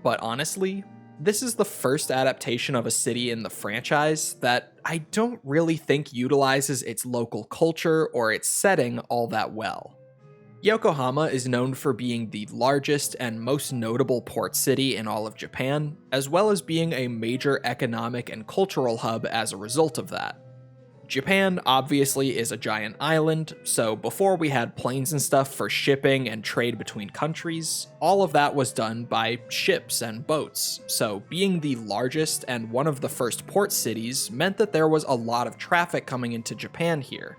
But honestly, this is the first adaptation of a city in the franchise that I don't really think utilizes its local culture or its setting all that well. Yokohama is known for being the largest and most notable port city in all of Japan, as well as being a major economic and cultural hub as a result of that. Japan obviously is a giant island, so before we had planes and stuff for shipping and trade between countries, all of that was done by ships and boats, so being the largest and one of the first port cities meant that there was a lot of traffic coming into Japan here.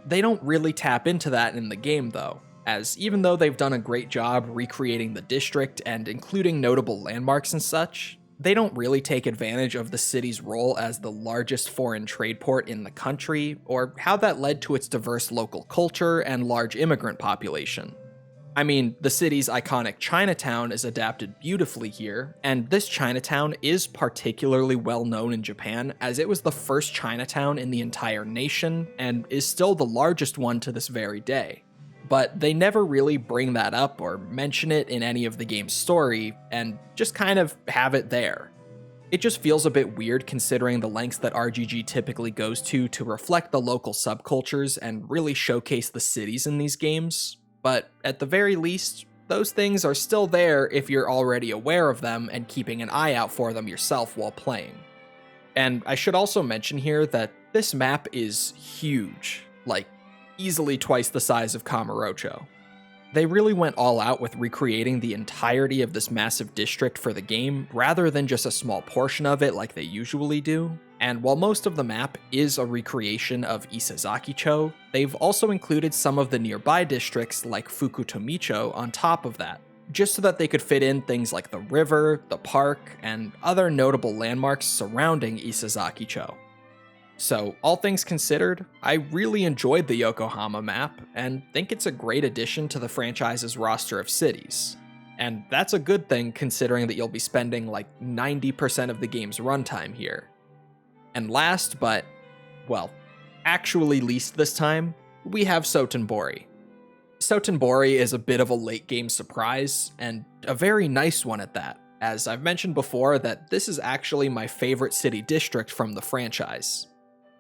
They don't really tap into that in the game though, as even though they've done a great job recreating the district and including notable landmarks and such, they don't really take advantage of the city's role as the largest foreign trade port in the country, or how that led to its diverse local culture and large immigrant population. I mean, the city's iconic Chinatown is adapted beautifully here, and this Chinatown is particularly well known in Japan as it was the first Chinatown in the entire nation, and is still the largest one to this very day. But they never really bring that up or mention it in any of the game's story, and just kind of have it there. It just feels a bit weird considering the lengths that RGG typically goes to reflect the local subcultures and really showcase the cities in these games, but at the very least, those things are still there if you're already aware of them and keeping an eye out for them yourself while playing. And I should also mention here that this map is huge, like easily twice the size of Kamurocho. They really went all out with recreating the entirety of this massive district for the game, rather than just a small portion of it like they usually do. And while most of the map is a recreation of Isezaki-cho, they've also included some of the nearby districts like Fukutomicho on top of that, just so that they could fit in things like the river, the park, and other notable landmarks surrounding Isezaki-cho. So, all things considered, I really enjoyed the Yokohama map, and think it's a great addition to the franchise's roster of cities. And that's a good thing considering that you'll be spending like 90% of the game's runtime here. And last, but, well, actually least this time, we have Sotenbori. Sotenbori is a bit of a late game surprise, and a very nice one at that, as I've mentioned before that this is actually my favorite city district from the franchise.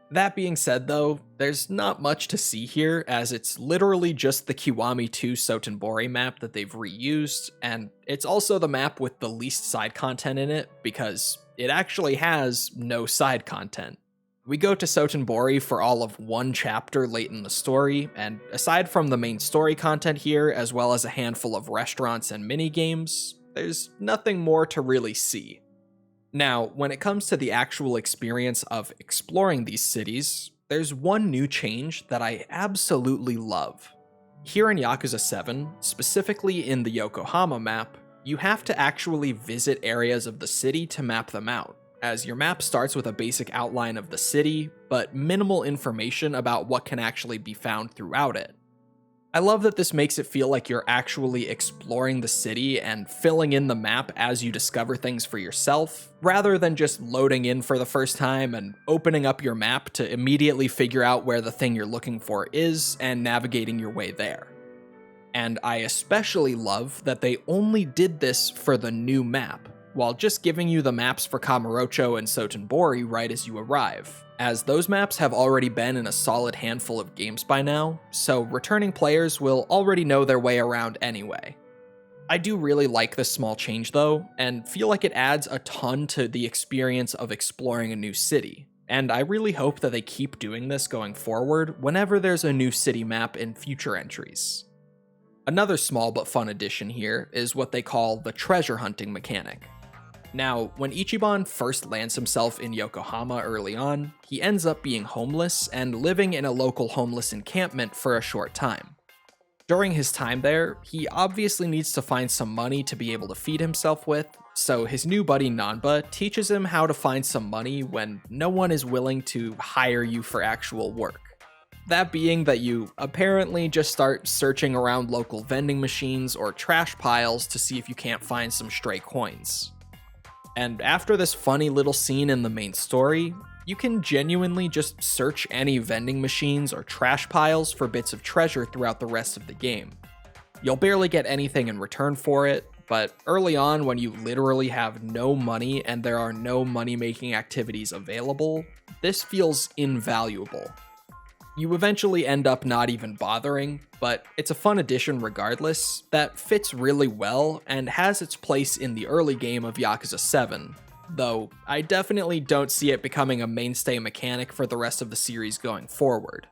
That being said though, there's not much to see here, as it's literally just the Kiwami 2 Sotenbori map that they've reused, and it's also the map with the least side content in it, because it actually has no side content. We go to Sotenbori for all of one chapter late in the story, and aside from the main story content here, as well as a handful of restaurants and mini-games, there's nothing more to really see. Now, when it comes to the actual experience of exploring these cities, there's one new change that I absolutely love. Here in Yakuza 7, specifically in the Yokohama map, you have to actually visit areas of the city to map them out, as your map starts with a basic outline of the city, but minimal information about what can actually be found throughout it. I love that this makes it feel like you're actually exploring the city and filling in the map as you discover things for yourself, rather than just loading in for the first time and opening up your map to immediately figure out where the thing you're looking for is and navigating your way there. And I especially love that they only did this for the new map, while just giving you the maps for Kamurocho and Sotenbori right as you arrive, as those maps have already been in a solid handful of games by now, so returning players will already know their way around anyway. I do really like this small change though, and feel like it adds a ton to the experience of exploring a new city, and I really hope that they keep doing this going forward whenever there's a new city map in future entries. Another small but fun addition here is what they call the treasure hunting mechanic. Now, when Ichiban first lands himself in Yokohama early on, he ends up being homeless and living in a local homeless encampment for a short time. During his time there, he obviously needs to find some money to be able to feed himself with, so his new buddy Nanba teaches him how to find some money when no one is willing to hire you for actual work. That being that you apparently just start searching around local vending machines or trash piles to see if you can't find some stray coins. And after this funny little scene in the main story, you can genuinely just search any vending machines or trash piles for bits of treasure throughout the rest of the game. You'll barely get anything in return for it, but early on when you literally have no money and there are no money-making activities available, this feels invaluable. You eventually end up not even bothering, but it's a fun addition regardless that fits really well and has its place in the early game of Yakuza 7, though I definitely don't see it becoming a mainstay mechanic for the rest of the series going forward.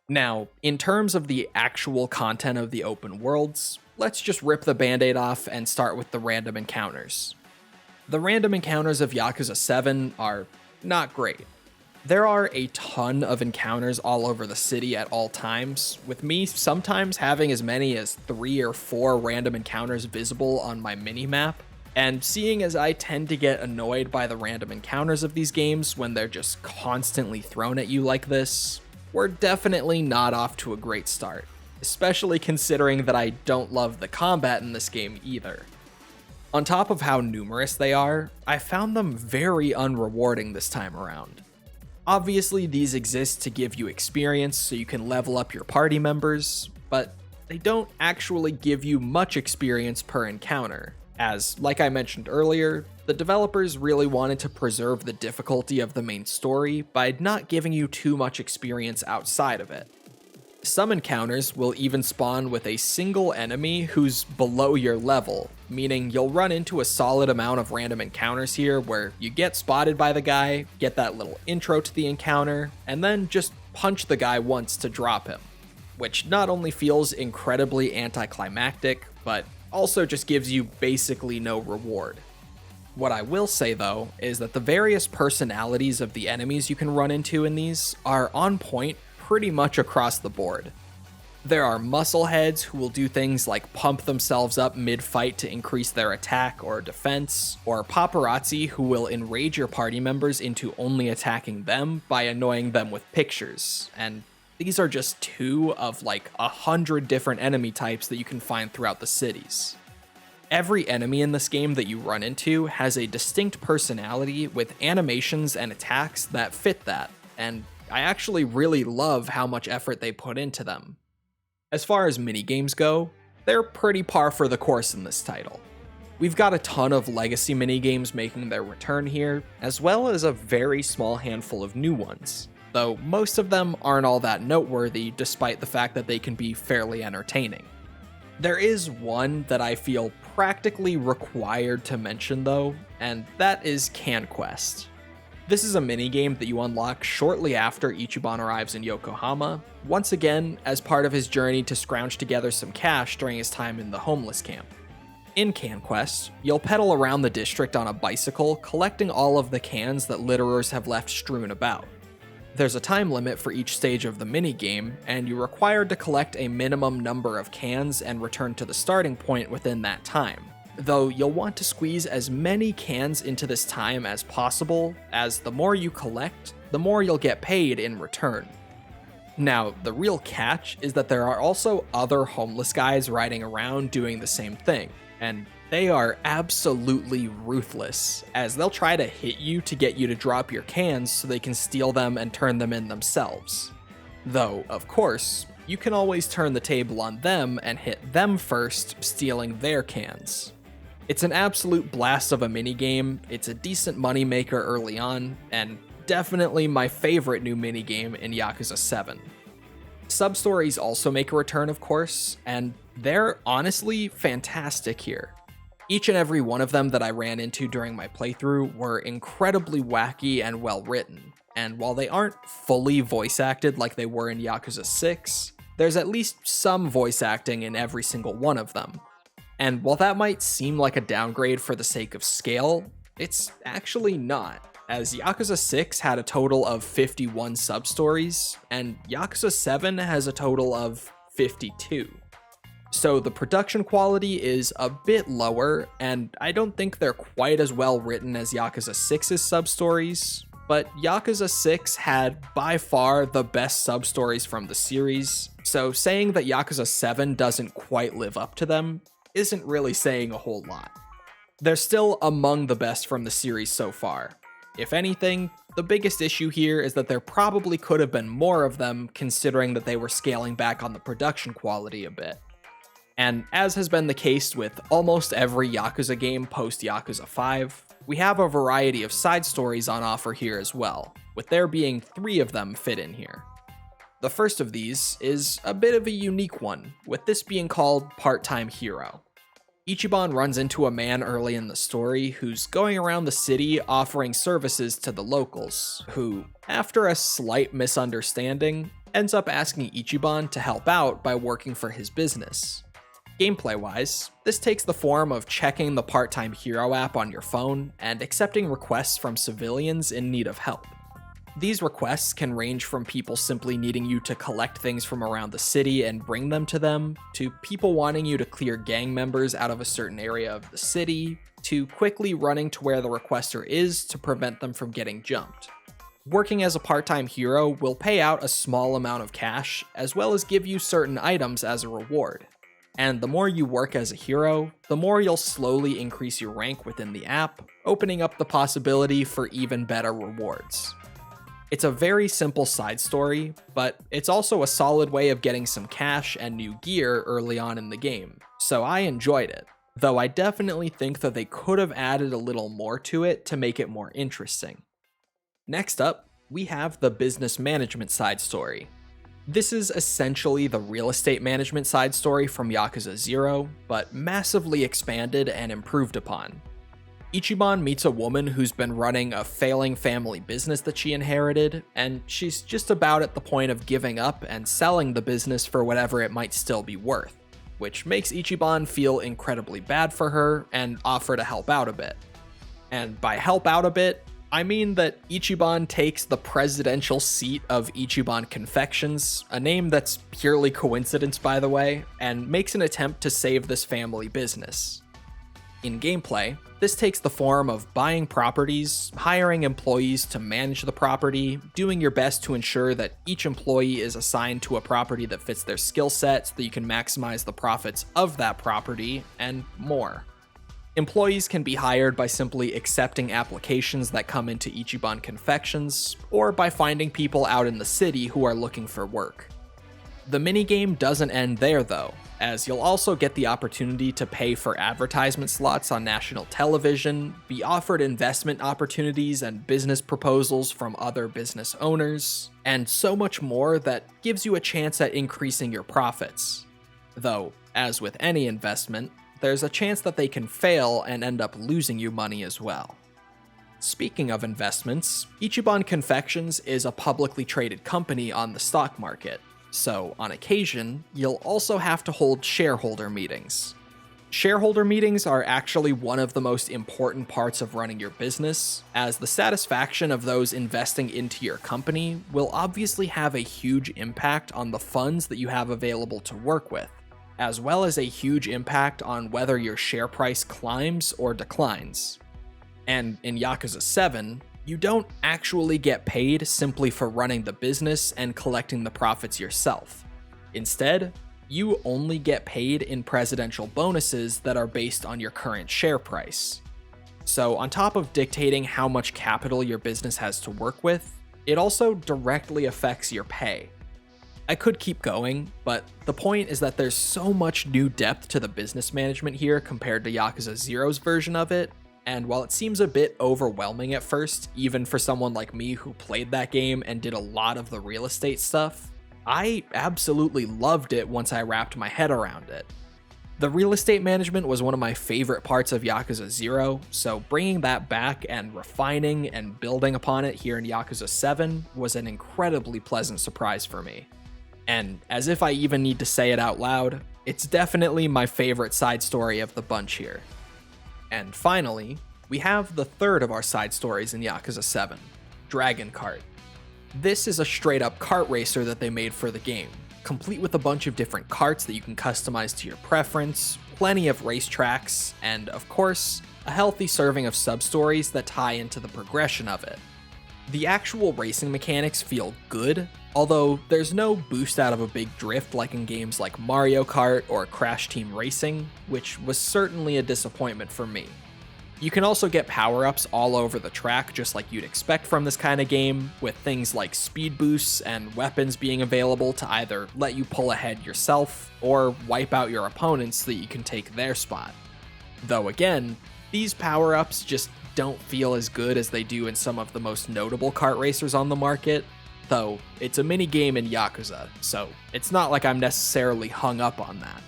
Now, in terms of the actual content of the open worlds, let's just rip the band-aid off and start with the random encounters. The random encounters of Yakuza 7 are not great. There are a ton of encounters all over the city at all times, with me sometimes having as many as 3 or 4 random encounters visible on my minimap, and seeing as I tend to get annoyed by the random encounters of these games when they're just constantly thrown at you like this, we're definitely not off to a great start, especially considering that I don't love the combat in this game either. On top of how numerous they are, I found them very unrewarding this time around. Obviously, these exist to give you experience so you can level up your party members, but they don't actually give you much experience per encounter, as, like I mentioned earlier, the developers really wanted to preserve the difficulty of the main story by not giving you too much experience outside of it. Some encounters will even spawn with a single enemy who's below your level, meaning you'll run into a solid amount of random encounters here where you get spotted by the guy, get that little intro to the encounter, and then just punch the guy once to drop him, which not only feels incredibly anticlimactic, but also just gives you basically no reward. What I will say though is that the various personalities of the enemies you can run into in these are on point pretty much across the board. There are muscleheads who will do things like pump themselves up mid-fight to increase their attack or defense, or paparazzi who will enrage your party members into only attacking them by annoying them with pictures, and these are just 2 of like 100 different enemy types that you can find throughout the cities. Every enemy in this game that you run into has a distinct personality with animations and attacks that fit that, and I actually really love how much effort they put into them. As far as minigames go, they're pretty par for the course in this title. We've got a ton of legacy minigames making their return here, as well as a very small handful of new ones, though most of them aren't all that noteworthy despite the fact that they can be fairly entertaining. There is one that I feel practically required to mention though, and that is Can Quest. This is a minigame that you unlock shortly after Ichiban arrives in Yokohama, once again as part of his journey to scrounge together some cash during his time in the homeless camp. In Can Quest, you'll pedal around the district on a bicycle collecting all of the cans that litterers have left strewn about. There's a time limit for each stage of the minigame, and you're required to collect a minimum number of cans and return to the starting point within that time, though you'll want to squeeze as many cans into this time as possible, as the more you collect, the more you'll get paid in return. Now, the real catch is that there are also other homeless guys riding around doing the same thing, and they are absolutely ruthless, as they'll try to hit you to get you to drop your cans so they can steal them and turn them in themselves. Though, of course, you can always turn the table on them and hit them first, stealing their cans. It's an absolute blast of a minigame, it's a decent moneymaker early on, and definitely my favorite new minigame in Yakuza 7. Sub-stories also make a return, of course, and they're honestly fantastic here. Each and every one of them that I ran into during my playthrough were incredibly wacky and well written, and while they aren't fully voice acted like they were in Yakuza 6, there's at least some voice acting in every single one of them. And while that might seem like a downgrade for the sake of scale, it's actually not, as Yakuza 6 had a total of 51 sub-stories, and Yakuza 7 has a total of 52. So the production quality is a bit lower, and I don't think they're quite as well written as Yakuza 6's sub-stories, but Yakuza 6 had by far the best sub-stories from the series, so saying that Yakuza 7 doesn't quite live up to them isn't really saying a whole lot. They're still among the best from the series so far. If anything, the biggest issue here is that there probably could have been more of them considering that they were scaling back on the production quality a bit. And as has been the case with almost every Yakuza game post Yakuza 5, we have a variety of side stories on offer here as well, with there being 3 of them fit in here. The first of these is a bit of a unique one, with this being called Part-Time Hero. Ichiban runs into a man early in the story who's going around the city offering services to the locals, who, after a slight misunderstanding, ends up asking Ichiban to help out by working for his business. Gameplay-wise, this takes the form of checking the Part-Time Hero app on your phone and accepting requests from civilians in need of help. These requests can range from people simply needing you to collect things from around the city and bring them to them, to people wanting you to clear gang members out of a certain area of the city, to quickly running to where the requester is to prevent them from getting jumped. Working as a part-time hero will pay out a small amount of cash, as well as give you certain items as a reward. And the more you work as a hero, the more you'll slowly increase your rank within the app, opening up the possibility for even better rewards. It's a very simple side story, but it's also a solid way of getting some cash and new gear early on in the game, so I enjoyed it, though I definitely think that they could have added a little more to it to make it more interesting. Next up, we have the business management side story. This is essentially the real estate management side story from Yakuza 0, but massively expanded and improved upon. Ichiban meets a woman who's been running a failing family business that she inherited, and she's just about at the point of giving up and selling the business for whatever it might still be worth, which makes Ichiban feel incredibly bad for her and offer to help out a bit. And by help out a bit, I mean that Ichiban takes the presidential seat of Ichiban Confections, a name that's purely coincidence by the way, and makes an attempt to save this family business. In gameplay, this takes the form of buying properties, hiring employees to manage the property, doing your best to ensure that each employee is assigned to a property that fits their skill set so that you can maximize the profits of that property, and more. Employees can be hired by simply accepting applications that come into Ichiban Confections, or by finding people out in the city who are looking for work. The minigame doesn't end there though, as you'll also get the opportunity to pay for advertisement slots on national television, be offered investment opportunities and business proposals from other business owners, and so much more that gives you a chance at increasing your profits. Though, as with any investment, there's a chance that they can fail and end up losing you money as well. Speaking of investments, Ichiban Confections is a publicly traded company on the stock market, so on occasion, you'll also have to hold shareholder meetings. Shareholder meetings are actually one of the most important parts of running your business, as the satisfaction of those investing into your company will obviously have a huge impact on the funds that you have available to work with, as well as a huge impact on whether your share price climbs or declines. And in Yakuza 7, you don't actually get paid simply for running the business and collecting the profits yourself. Instead, you only get paid in presidential bonuses that are based on your current share price. So on top of dictating how much capital your business has to work with, it also directly affects your pay. I could keep going, but the point is that there's so much new depth to the business management here compared to Yakuza 0's version of it, and while it seems a bit overwhelming at first, even for someone like me who played that game and did a lot of the real estate stuff, I absolutely loved it once I wrapped my head around it. The real estate management was one of my favorite parts of Yakuza 0, so bringing that back and refining and building upon it here in Yakuza 7 was an incredibly pleasant surprise for me. And as if I even need to say it out loud, it's definitely my favorite side story of the bunch here. And finally, we have the third of our side stories in Yakuza 7, Dragon Kart. This is a straight up kart racer that they made for the game, complete with a bunch of different karts that you can customize to your preference, plenty of racetracks, and of course, a healthy serving of sub-stories that tie into the progression of it. The actual racing mechanics feel good, although there's no boost out of a big drift like in games like Mario Kart or Crash Team Racing, which was certainly a disappointment for me. You can also get power-ups all over the track just like you'd expect from this kind of game, with things like speed boosts and weapons being available to either let you pull ahead yourself or wipe out your opponents so that you can take their spot. Though again, these power-ups just don't feel as good as they do in some of the most notable kart racers on the market, though it's a mini-game in Yakuza, so it's not like I'm necessarily hung up on that.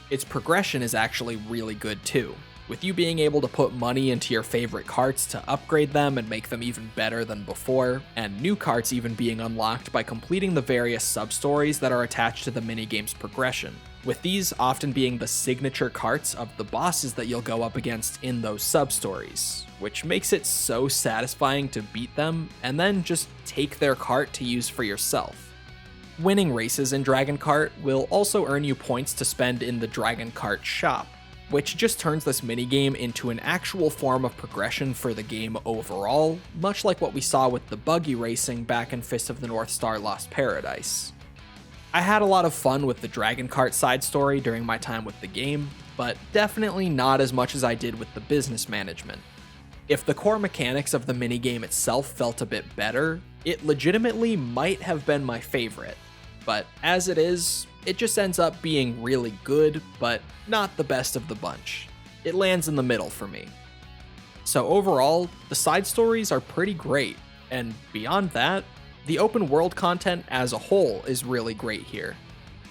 Its progression is actually really good too, with you being able to put money into your favorite karts to upgrade them and make them even better than before, and new karts even being unlocked by completing the various sub-stories that are attached to the minigame's progression, with these often being the signature karts of the bosses that you'll go up against in those sub-stories, which makes it so satisfying to beat them and then just take their kart to use for yourself. Winning races in Dragon Kart will also earn you points to spend in the Dragon Kart shop, which just turns this minigame into an actual form of progression for the game overall, much like what we saw with the buggy racing back in Fist of the North Star Lost Paradise. I had a lot of fun with the Dragon Kart side story during my time with the game, but definitely not as much as I did with the business management. If the core mechanics of the minigame itself felt a bit better, it legitimately might have been my favorite, but as it is, it just ends up being really good, but not the best of the bunch. It lands in the middle for me. So overall, the side stories are pretty great, and beyond that, the open world content as a whole is really great here.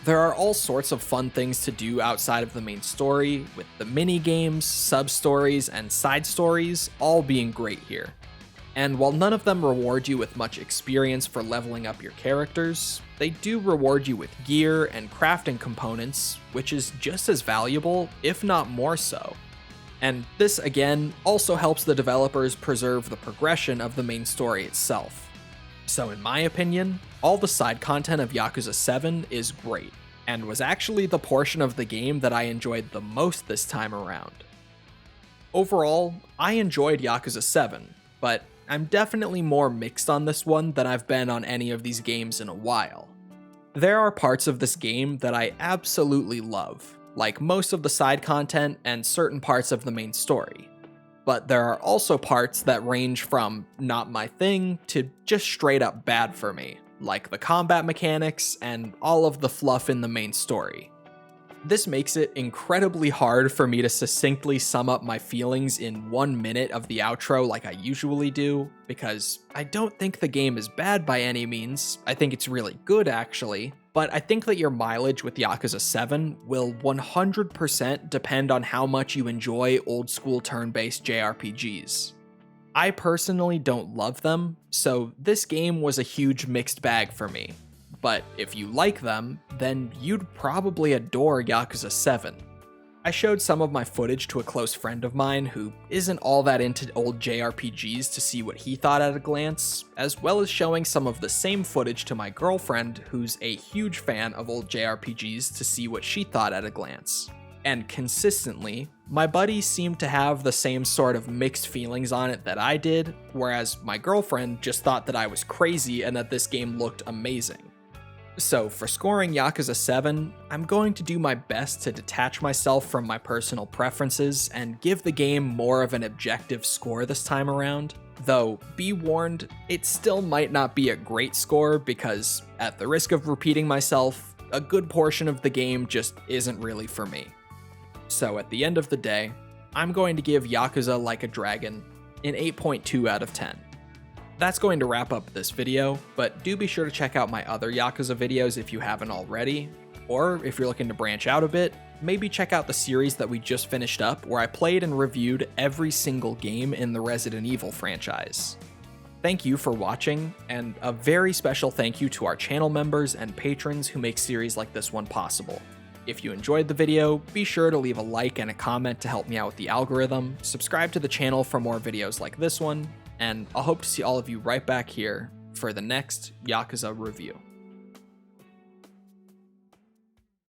There are all sorts of fun things to do outside of the main story, with the mini-games, sub-stories, and side stories all being great here. And while none of them reward you with much experience for leveling up your characters, they do reward you with gear and crafting components, which is just as valuable, if not more so. And this, again, also helps the developers preserve the progression of the main story itself. So in my opinion, all the side content of Yakuza 7 is great, and was actually the portion of the game that I enjoyed the most this time around. Overall, I enjoyed Yakuza 7, but I'm definitely more mixed on this one than I've been on any of these games in a while. There are parts of this game that I absolutely love, like most of the side content and certain parts of the main story. But there are also parts that range from not my thing to just straight up bad for me, like the combat mechanics and all of the fluff in the main story. This makes it incredibly hard for me to succinctly sum up my feelings in 1 minute of the outro like I usually do, because I don't think the game is bad by any means. I think it's really good actually, but I think that your mileage with Yakuza 7 will 100% depend on how much you enjoy old school turn-based JRPGs. I personally don't love them, so this game was a huge mixed bag for me. But if you like them, then you'd probably adore Yakuza 7. I showed some of my footage to a close friend of mine who isn't all that into old JRPGs to see what he thought at a glance, as well as showing some of the same footage to my girlfriend who's a huge fan of old JRPGs to see what she thought at a glance. And consistently, my buddies seemed to have the same sort of mixed feelings on it that I did, whereas my girlfriend just thought that I was crazy and that this game looked amazing. So for scoring Yakuza 7, I'm going to do my best to detach myself from my personal preferences and give the game more of an objective score this time around. Though, be warned, it still might not be a great score because, at the risk of repeating myself, a good portion of the game just isn't really for me. So at the end of the day, I'm going to give Yakuza Like a Dragon an 8.2 out of 10. That's going to wrap up this video, but do be sure to check out my other Yakuza videos if you haven't already, or if you're looking to branch out a bit, maybe check out the series that we just finished up where I played and reviewed every single game in the Resident Evil franchise. Thank you for watching, and a very special thank you to our channel members and patrons who make series like this one possible. If you enjoyed the video, be sure to leave a like and a comment to help me out with the algorithm, subscribe to the channel for more videos like this one, and I'll hope to see all of you right back here for the next Yakuza review.